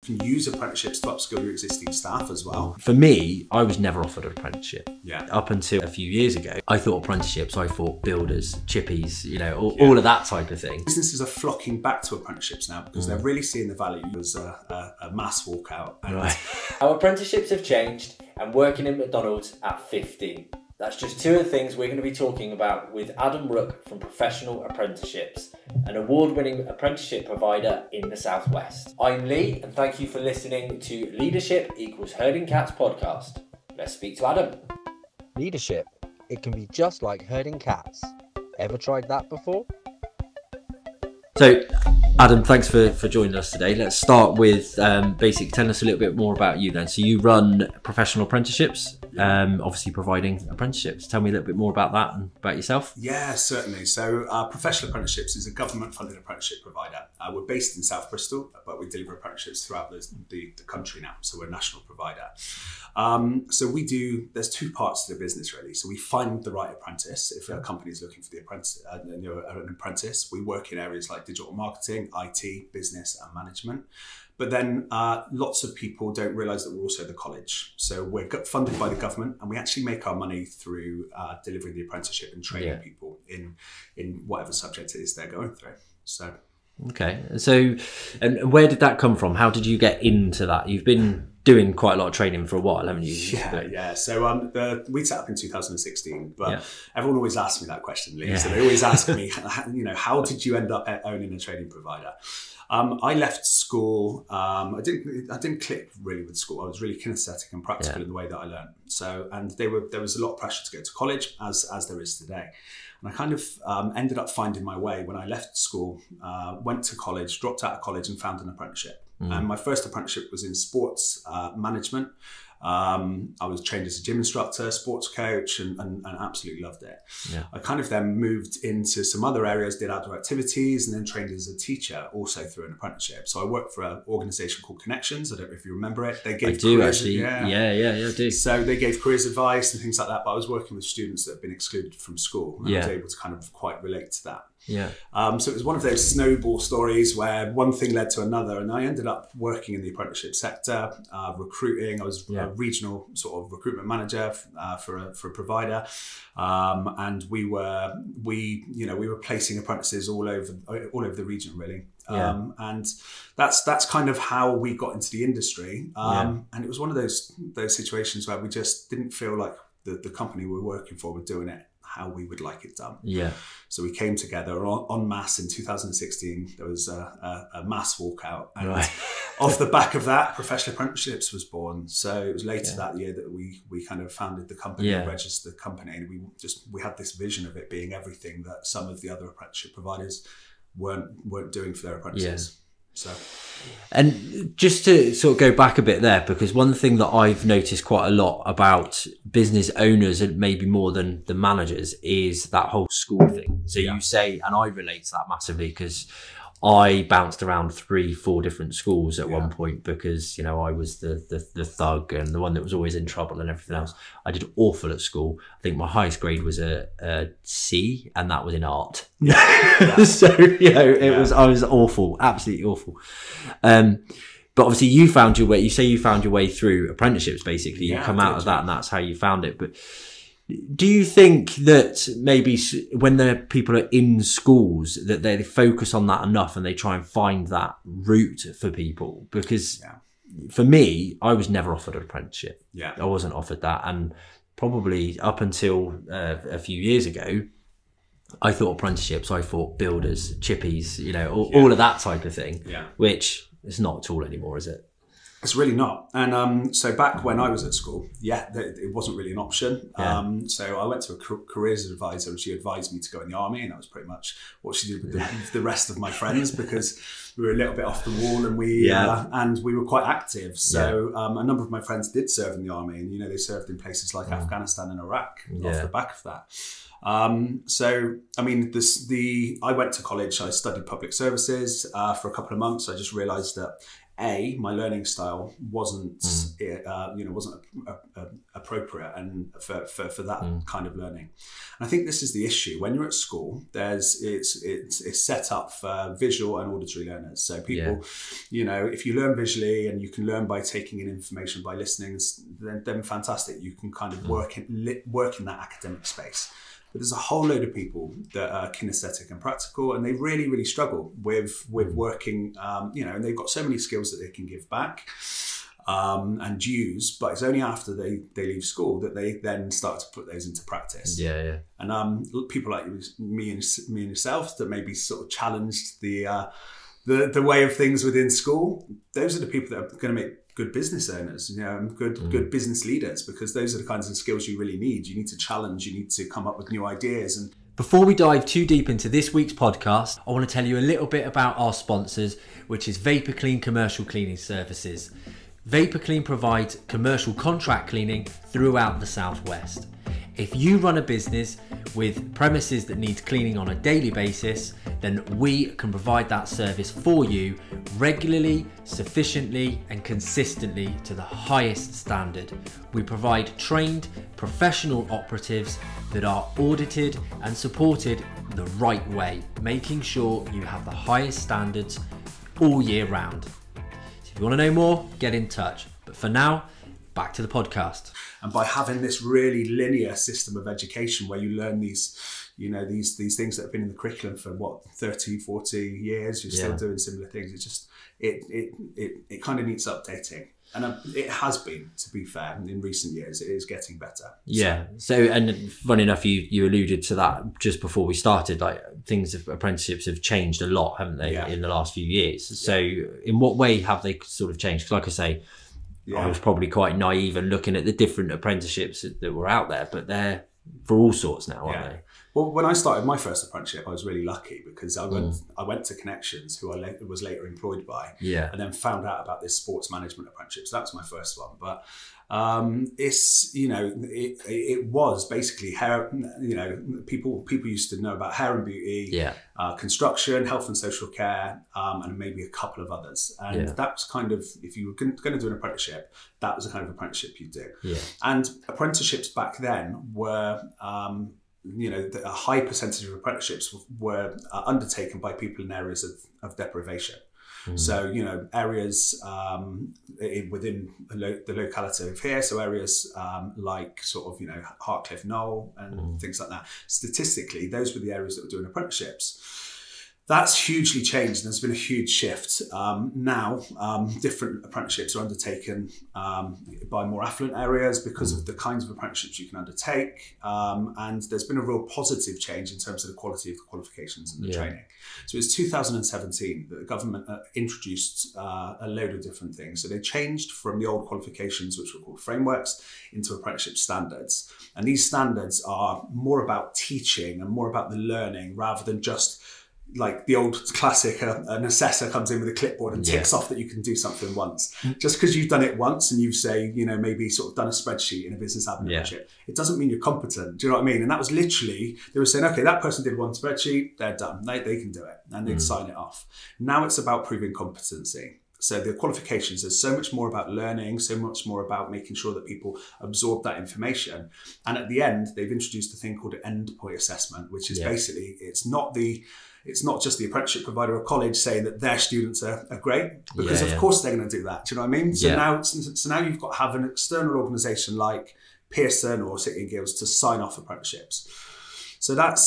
can use apprenticeships to upskill your existing staff as well. For me, I was never offered an apprenticeship. Yeah. Up until a few years ago, I thought apprenticeships, I thought builders, chippies, you know, all of that type of thing. Businesses are flocking back to apprenticeships now because they're really seeing the value as a mass walkout. Right. Our apprenticeships have changed, and working in McDonald's at 15. That's just two of the things we're going to be talking about with Adam Rook from Professional Apprenticeships, an award-winning apprenticeship provider in the Southwest. I'm Lee, and thank you for listening to Leadership Equals Herding Cats podcast. Let's speak to Adam. Leadership, it can be just like herding cats. Ever tried that before? So, Adam, thanks for joining us today. Let's start with basically telling us a little bit more about you then. So you run Professional Apprenticeships, obviously providing apprenticeships. Tell me a little bit more about that and about yourself. Yeah, certainly. So Professional Apprenticeships is a government-funded apprenticeship provider. We're based in South Bristol, but we deliver apprenticeships throughout the country now. So we're a national provider. There's two parts to the business really. So we find the right apprentice. If a company is looking for the apprentice, an apprentice, we work in areas like digital marketing, IT, business and management. But then lots of people don't realise that we're also the college. So we're funded by the government, and we actually make our money through delivering the apprenticeship and training people in whatever subject it is they're going through. So. Okay, so and where did that come from? How did you get into that? You've been doing quite a lot of training for a while, haven't you? Yeah. So we set up in 2016, but everyone always asks me that question, Lee. So they always ask me, how did you end up owning a training provider? I left school. I didn't click really with school. I was really kinesthetic and practical in the way that I learned. So, and there was a lot of pressure to go to college, as there is today. And I kind of ended up finding my way when I left school, went to college, dropped out of college and found an apprenticeship. And my first apprenticeship was in sports management. I was trained as a gym instructor, sports coach, and absolutely loved it. Yeah. I kind of then moved into some other areas, did outdoor activities, and then trained as a teacher also through an apprenticeship. So I worked for an organisation called Connections. I don't know if you remember it. They gave I do. So they gave careers advice and things like that, but I was working with students that had been excluded from school, and I was able to kind of quite relate to that. Yeah. So it was one of those snowball stories where one thing led to another, and I ended up working in the apprenticeship sector, recruiting. I was a regional sort of recruitment manager for a provider, and we were placing apprentices all over the region really. And that's kind of how we got into the industry. And it was one of those situations where we just didn't feel like the company we were working for were doing it how we would like it done. Yeah. So we came together en masse in 2016. There was a mass walkout, and off the back of that, Professional Apprenticeships was born. So it was later that year that we kind of founded the company, registered the company, and we had this vision of it being everything that some of the other apprenticeship providers weren't doing for their apprentices. So. And just to sort of go back a bit there, because one thing that I've noticed quite a lot about business owners, and maybe more than the managers, is that whole school thing. So you say, and I relate to that massively because I bounced around 3-4 different schools at one point because, you know, I was the thug and the one that was always in trouble and everything else. I did awful at school. I think my highest grade was a C, and that was in art. So, you know, I was awful, absolutely awful. But obviously you found your way, you say you found your way through apprenticeships, basically. You come out of that and that's how you found it. But do you think that maybe when the people are in schools that they focus on that enough and they try and find that route for people? Because for me, I was never offered an apprenticeship. I wasn't offered that. And probably up until a few years ago, I thought apprenticeships, I thought builders, chippies, you know, all of that type of thing, which is not at all anymore, is it? It's really not. And so back when I was at school, it wasn't really an option. So I went to a careers advisor, and she advised me to go in the army, and that was pretty much what she did with the rest of my friends, because we were a little bit off the wall, and we were quite active. So a number of my friends did serve in the army, and, you know, they served in places like Afghanistan and Iraq off the back of that. So, I mean, I went to college, I studied public services for a couple of months. I just realised that my learning style wasn't appropriate and for that kind of learning. And I think this is the issue. When you're at school, it's set up for visual and auditory learners. So people, if you learn visually and you can learn by taking in information, by listening, then fantastic. You can kind of work in that academic space. But there's a whole load of people that are kinesthetic and practical, and they really, really struggle with working, and they've got so many skills that they can give back and use, but it's only after they leave school that they then start to put those into practice. And people like me and yourself that maybe sort of challenged the way of things within school, those are the people that are going to make good business owners, good business leaders, because those are the kinds of skills you really need. You need to challenge, you need to come up with new ideas. And before we dive too deep into this week's podcast, I want to tell you a little bit about our sponsors, which is Vapor Clean Commercial Cleaning Services. Vapor Clean provides commercial contract cleaning throughout the Southwest. If you run a business with premises that need cleaning on a daily basis, then we can provide that service for you regularly, sufficiently, and consistently to the highest standard. We provide trained professional operatives that are audited and supported the right way, making sure you have the highest standards all year round. So if you want to know more, get in touch. But for now, back to the podcast. And by having this really linear system of education where you learn these things that have been in the curriculum for 30, 40 years, you're still doing similar things. It's just, it kind of needs updating. And it has been, to be fair, in recent years, it is getting better. So and funny enough, you alluded to that just before we started, like apprenticeships have changed a lot, haven't they, in the last few years? So in what way have they sort of changed? Because like I say, I was probably quite naive and looking at the different apprenticeships that were out there, but they're for all sorts now, aren't they? Well, when I started my first apprenticeship, I was really lucky because I went to Connections, who I was later employed by, and then found out about this sports management apprenticeship. So that was my first one. But it was basically hair. People used to know about hair and beauty, construction, health and social care, and maybe a couple of others. And that was kind of, if you were going to do an apprenticeship, that was the kind of apprenticeship you do. And apprenticeships back then were. A high percentage of apprenticeships were undertaken by people in areas of deprivation. So, areas within the locality of here, so areas like sort of, Hartcliffe Knoll and things like that. Statistically, those were the areas that were doing apprenticeships. That's hugely changed. There's been a huge shift. Now, different apprenticeships are undertaken by more affluent areas because of the kinds of apprenticeships you can undertake. And there's been a real positive change in terms of the quality of the qualifications and the training. So it's 2017 that the government introduced a load of different things. So they changed from the old qualifications, which were called frameworks, into apprenticeship standards. And these standards are more about teaching and more about the learning rather than just like the old classic, an assessor comes in with a clipboard and ticks off that you can do something once. Just because you've done it once and you've maybe sort of done a spreadsheet in a business admin apprenticeship, it doesn't mean you're competent. Do you know what I mean? And that was literally, they were saying, okay, that person did one spreadsheet, they're done. They can do it. And they'd sign it off. Now it's about proving competency. So the qualifications, there's so much more about learning, so much more about making sure that people absorb that information. And at the end, they've introduced a thing called an endpoint assessment, which is basically, it's not just the apprenticeship provider or college saying that their students are great, because of course they're going to do that. Do you know what I mean? So now you've got to have an external organisation like Pearson or City and Guilds to sign off apprenticeships. So that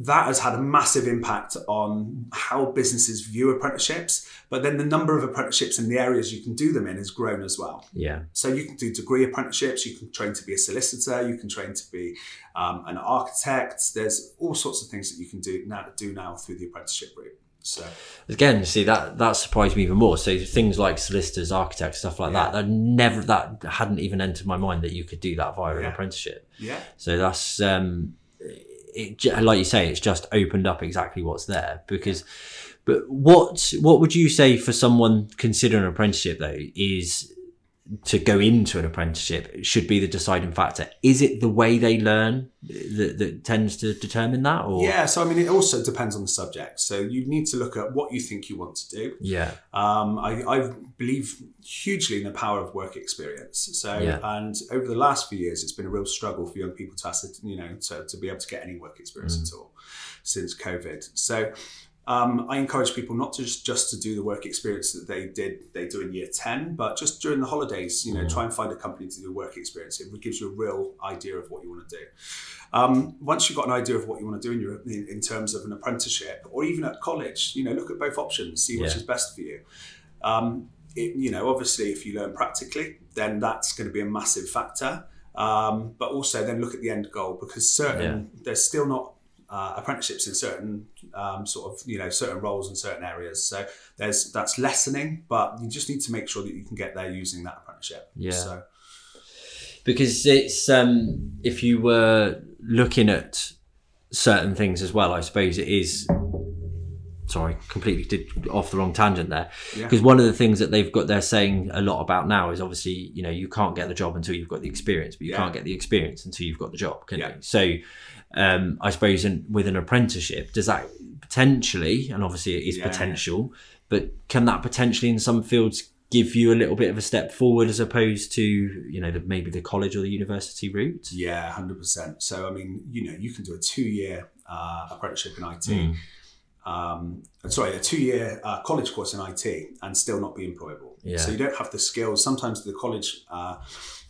has had a massive impact on how businesses view apprenticeships. But then the number of apprenticeships in the areas you can do them in has grown as well. So you can do degree apprenticeships, you can train to be a solicitor, you can train to be an architect. There's all sorts of things that you can do now through the apprenticeship route. So again, see that surprised me even more. So things like solicitors, architects, stuff like that hadn't even entered my mind that you could do that via an apprenticeship. So that's like you say, it's just opened up exactly what's there. But what would you say for someone considering an apprenticeship though is to go into an apprenticeship should be the deciding factor? Is it the way they learn that tends to determine that? Or yeah, so I mean, it also depends on the subject. So you need to look at what you think you want to do. Yeah. I believe hugely in the power of work experience. So and over the last few years, it's been a real struggle for young people to be able to get any work experience at all since COVID. So I encourage people not to just to do the work experience that they do in year 10, but just during the holidays, try and find a company to do work experience. It gives you a real idea of what you want to do. Once you've got an idea of what you want to do in terms of an apprenticeship, or even at college, look at both options, see which is best for you. Obviously, if you learn practically, then that's going to be a massive factor. But also then look at the end goal, because there's still not apprenticeships in certain certain roles in certain areas. So that's lessening, but you just need to make sure that you can get there using that apprenticeship. Yeah. So. Because it's if you were looking at certain things as well, I suppose it is. Sorry, completely did off the wrong tangent there. Because one of the things that they're saying a lot about now is obviously, you can't get the job until you've got the experience, but you can't get the experience until you've got the job, can you? So I suppose with an apprenticeship, does that potentially, and obviously it is potential, but can that potentially in some fields give you a little bit of a step forward as opposed to, maybe the college or the university route? Yeah, 100%. So, I mean, you can do a 2-year apprenticeship in IT. A 2-year college course in IT and still not be employable. So you don't have the skills. Sometimes the college,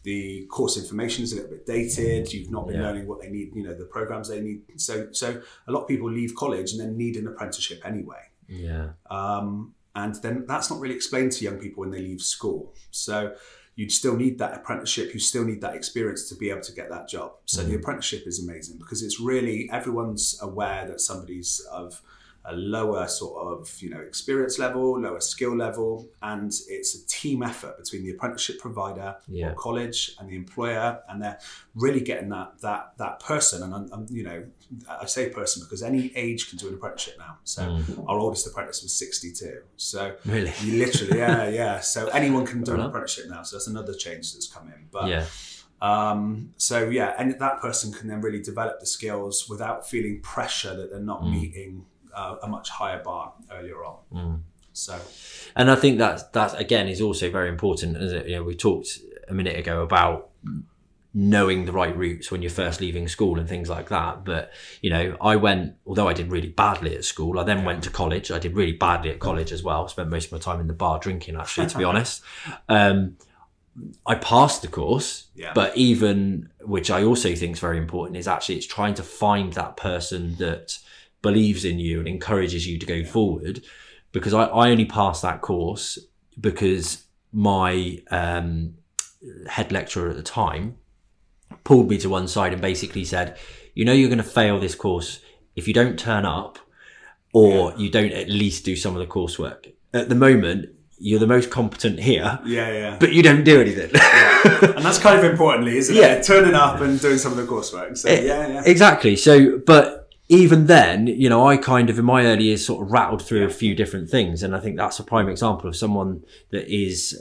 the course information is a little bit dated. You've not been learning what they need, the programs they need. So a lot of people leave college and then need an apprenticeship anyway. And then that's not really explained to young people when they leave school. So you'd still need that apprenticeship. You still need that experience to be able to get that job. So the apprenticeship is amazing because it's really, everyone's aware that somebody's of a lower sort of, experience level, lower skill level, and it's a team effort between the apprenticeship provider or college and the employer, and they're really getting that person. And I say person because any age can do an apprenticeship now. So our oldest apprentice was 62. So really, you literally, So anyone can do an apprenticeship now. So that's another change that's come in. But and that person can then really develop the skills without feeling pressure that they're not meeting a much higher bar earlier on. So, and I think that again is also very important, isn't it? We talked a minute ago about knowing the right routes when you're first leaving school and things like that. But although I did really badly at school, I then went to college. I did really badly at college as well. I spent most of my time in the bar drinking, actually, to be honest. I passed the course, but which I also think is very important, is actually it's trying to find that person that believes in you and encourages you to go forward. Because I only passed that course because my head lecturer at the time pulled me to one side and basically said, you're going to fail this course if you don't turn up or you don't at least do some of the coursework. At the moment, you're the most competent here, but you don't do anything. And that's kind of importantly, isn't it? Turning up and doing some of the coursework. So, exactly. So, but even then, I kind of in my early years sort of rattled through a few different things. And I think that's a prime example of someone that is,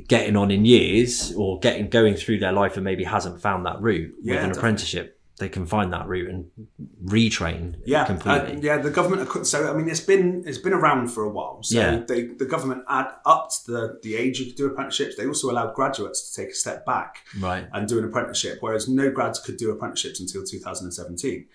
getting on in years or going through their life and maybe hasn't found that route with an apprenticeship. They can find that route and retrain completely. The government. So I mean, it's been around for a while. So the government upped the age you could do apprenticeships. They also allowed graduates to take a step back and do an apprenticeship, whereas no grads could do apprenticeships until 2017.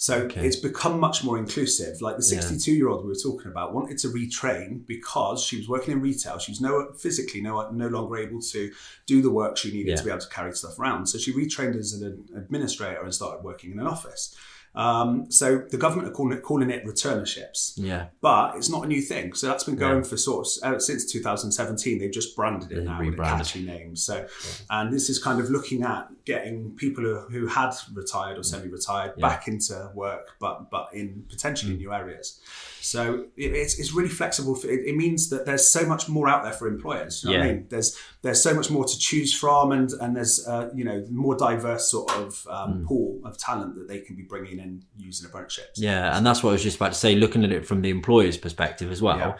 So it's become much more inclusive. Like the 62-year-old we were talking about wanted to retrain because she was working in retail. She was physically no longer able to do the work she needed to be able to carry stuff around. So she retrained as an administrator and started working in an office. So the government are calling it returnerships. But it's not a new thing. So that's been going for since 2017. They've just branded it now with a catchy name. So, and this is kind of looking at getting people who had retired or semi-retired back into work, but in potentially new areas. So it's really flexible. It means that there's so much more out there for employers. You know what I mean? There's so much more to choose from, and there's more diverse sort of pool of talent that they can be bringing in using apprenticeships. Yeah, and that's what I was just about to say. Looking at it from the employer's perspective as well,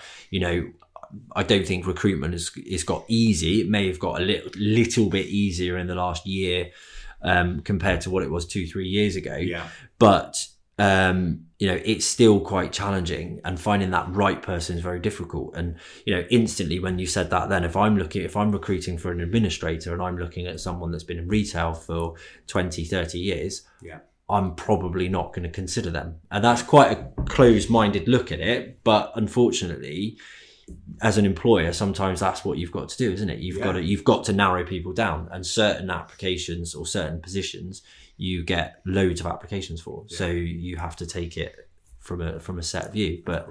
I don't think recruitment is got easy. It may have got a little bit easier in the last year compared to what it was 2-3 years ago. Yeah. But you know, it's still quite challenging, and finding that right person is very difficult. And, you know, instantly when you said that, then if I'm recruiting for an administrator and I'm looking at someone that's been in retail for 20-30 years, yeah, I'm probably not going to consider them. And that's quite a closed-minded look at it. But unfortunately, as an employer, sometimes that's what you've got to do, isn't it? You've got to narrow people down, and certain applications or certain positions you get loads of applications for. Yeah. So you have to take it from a set view. But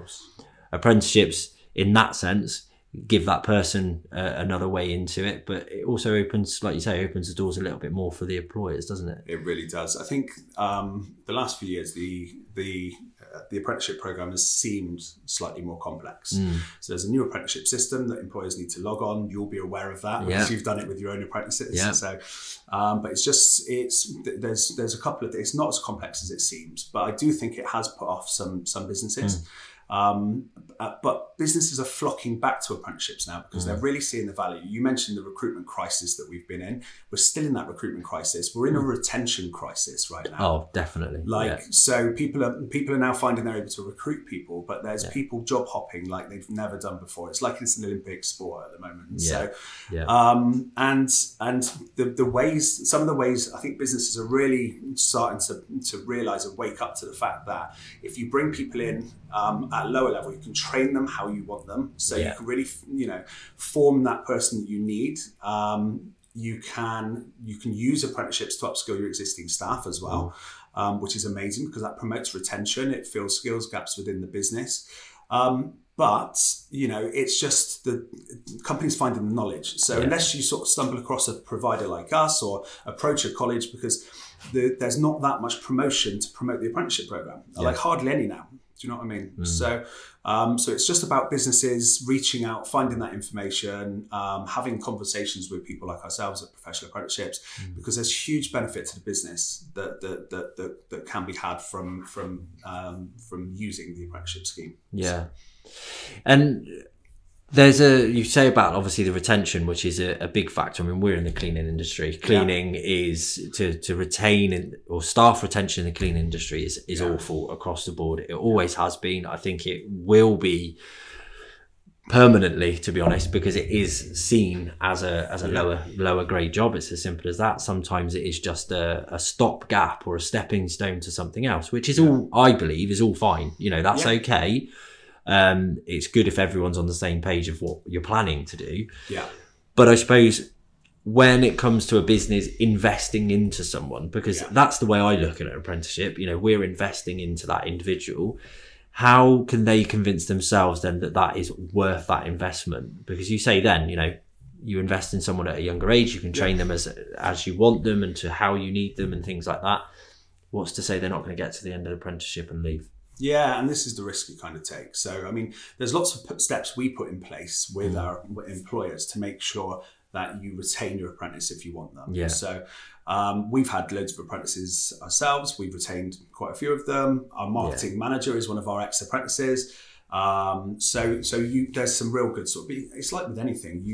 apprenticeships, in that sense, give that person another way into it, but it also opens, like you say, opens the doors a little bit more for the employers, doesn't it? It really does. I think the last few years, the apprenticeship program has seemed slightly more complex. So there's a new apprenticeship system that employers need to log on. You'll be aware of that because you've done it with your own apprentices. Yeah. So, but there's a couple of, it's not as complex as it seems, but I do think it has put off some businesses. But businesses are flocking back to apprenticeships now because they're really seeing the value. You mentioned the recruitment crisis that we've been in. We're still in that recruitment crisis. We're in a retention crisis right now. Oh, definitely. So people are now finding they're able to recruit people, but there's people job hopping like they've never done before. It's like it's an Olympic sport at the moment. So, and some of the ways I think businesses are really starting to realize and wake up to the fact that if you bring people in at a lower level, you can train them how you want them. So you can really, form that person that you need. You can use apprenticeships to upskill your existing staff as well, which is amazing because that promotes retention. It fills skills gaps within the business. But, it's just the companies finding the knowledge. So unless you sort of stumble across a provider like us or approach a college, because there's not that much promotion to promote the apprenticeship program, like hardly any now. Do you know what I mean? So it's just about businesses reaching out, finding that information, having conversations with people like ourselves at Professional Apprenticeships, because there's huge benefit to the business that can be had from using the apprenticeship scheme. Yeah, and you say about obviously the retention, which is a big factor. I mean, we're in the cleaning industry. Cleaning is to retain, or staff retention in the cleaning industry is awful across the board. It always has been. I think it will be permanently, to be honest, because it is seen as a lower grade job. It's as simple as that. Sometimes it is just a stopgap or a stepping stone to something else, which is all, I believe, is all fine. That's okay. It's good if everyone's on the same page of what you're planning to do. Yeah. But I suppose when it comes to a business investing into someone, because that's the way I look at an apprenticeship, we're investing into that individual. How can they convince themselves then that is worth that investment? Because you say then, you invest in someone at a younger age, you can train them as you want them and to how you need them and things like that. What's to say they're not going to get to the end of the apprenticeship and leave? Yeah, and this is the risk you kind of take. So, I mean, there's lots of steps we put in place with our employers to make sure that you retain your apprentice if you want them. Yeah. So we've had loads of apprentices ourselves. We've retained quite a few of them. Our marketing manager is one of our ex-apprentices. So there's some real good sort of, it's like with anything,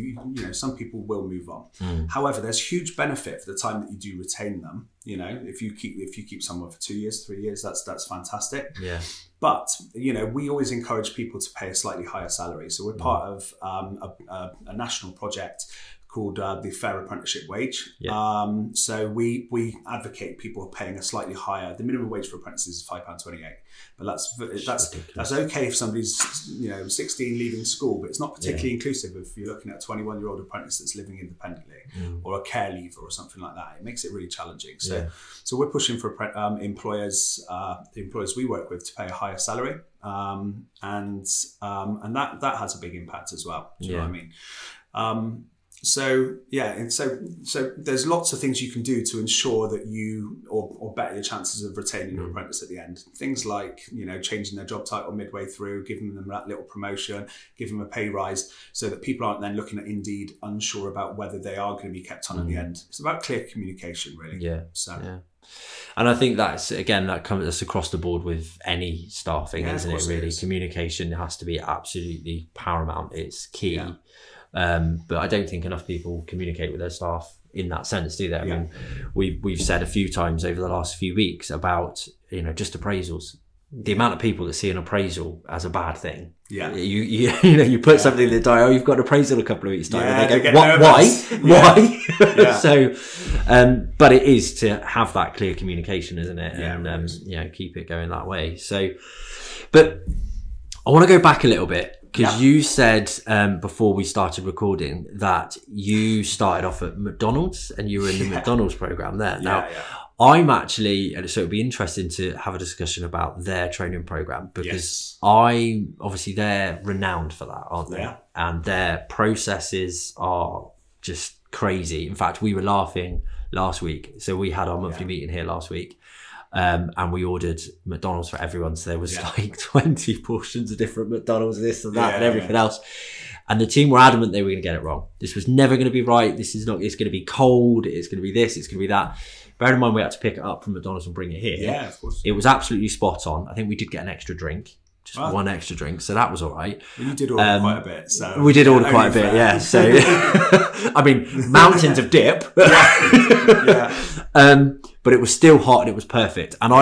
some people will move on. However, there's huge benefit for the time that you do retain them. If you keep someone for 2 years, 3 years, that's fantastic. Yeah. But, we always encourage people to pay a slightly higher salary. So we're part of a national project called the Fair Apprenticeship Wage. Yeah. So we advocate people paying a slightly higher. The minimum wage for apprentices is £5.28, but that's okay if somebody's 16 leaving school, but it's not particularly inclusive if you're looking at a 21-year-old apprentice that's living independently or a care leaver or something like that. It makes it really challenging. So we're pushing for employers, the employers we work with, to pay a higher salary, and that has a big impact as well. Do you know what I mean? So there's lots of things you can do to ensure that you or better your chances of retaining your apprentice at the end. Things like changing their job title midway through, giving them that little promotion, giving them a pay rise, so that people aren't then looking at Indeed unsure about whether they are going to be kept on at the end. It's about clear communication, really. Yeah. So And I think that's, again, that's across the board with any staffing, isn't it, really? Communication has to be absolutely paramount. It's key. Yeah. But I don't think enough people communicate with their staff in that sense, do they? I mean, we've said a few times over the last few weeks about, just appraisals. The amount of people that see an appraisal as a bad thing. Yeah. You put something in the diary, you've got an appraisal a couple of weeks time, and they go, what, why? Yeah. So, but it is to have that clear communication, isn't it? Yeah, and, keep it going that way. So, but I want to go back a little bit, because you said before we started recording that you started off at McDonald's and you were in the McDonald's program there. Now, I'm actually, so it'd be interesting to have a discussion about their training program, because obviously they're renowned for that, aren't they? Yeah. And their processes are just crazy. In fact, we were laughing last week. So we had our monthly meeting here last week. And we ordered McDonald's for everyone. So there was like 20 portions of different McDonald's, this and that and everything else. And the team were adamant they were going to get it wrong. This was never going to be right. It's going to be cold. It's going to be this. It's going to be that. Bear in mind, we had to pick it up from McDonald's and bring it here. Yeah, of course. It was absolutely spot on. I think we did get an extra drink. Just one extra drink, so that was all right. Well, you did order quite a bit. So we did order quite a bit, yeah. So, I mean, mountains of dip. But it was still hot and it was perfect. And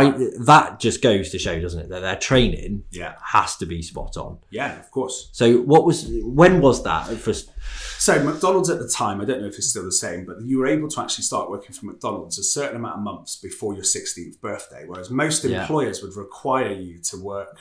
that just goes to show, doesn't it, that their training has to be spot on. Yeah, of course. So when was that? So McDonald's at the time, I don't know if it's still the same, but you were able to actually start working for McDonald's a certain amount of months before your 16th birthday, whereas most employers would require you to work,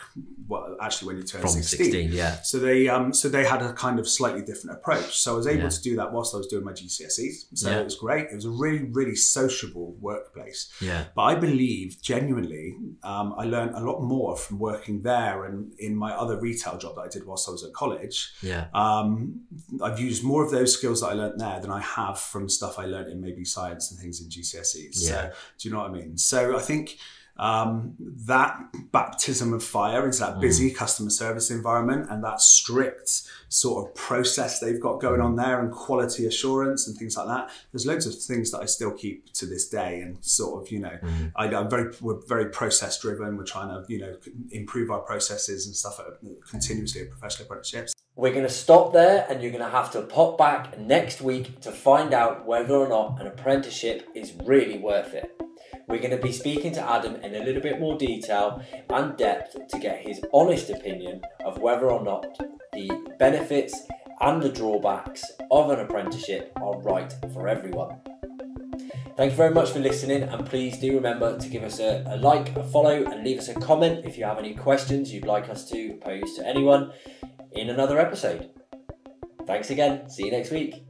actually when you turn 16. So they had a kind of slightly different approach. So I was able to do that whilst I was doing my GCSEs. So it was great. It was a really, really sociable workplace. Yeah. But I believe genuinely, I learned a lot more from working there and in my other retail job that I did whilst I was at college. Yeah. I've used more of those skills that I learned there than I have from stuff I learned in maybe science and things in GCSEs. Yeah. So do you know what I mean? So I think that baptism of fire into that busy customer service environment and that strict sort of process they've got going on there and quality assurance and things like that. There's loads of things that I still keep to this day and sort of, we're very process driven. We're trying to, improve our processes and stuff continuously at Professional Apprenticeships. We're going to stop there and you're going to have to pop back next week to find out whether or not an apprenticeship is really worth it. We're going to be speaking to Adam in a little bit more detail and depth to get his honest opinion of whether or not the benefits and the drawbacks of an apprenticeship are right for everyone. Thank you very much for listening, and please do remember to give us a like, a follow, and leave us a comment if you have any questions you'd like us to pose to anyone in another episode. Thanks again. See you next week.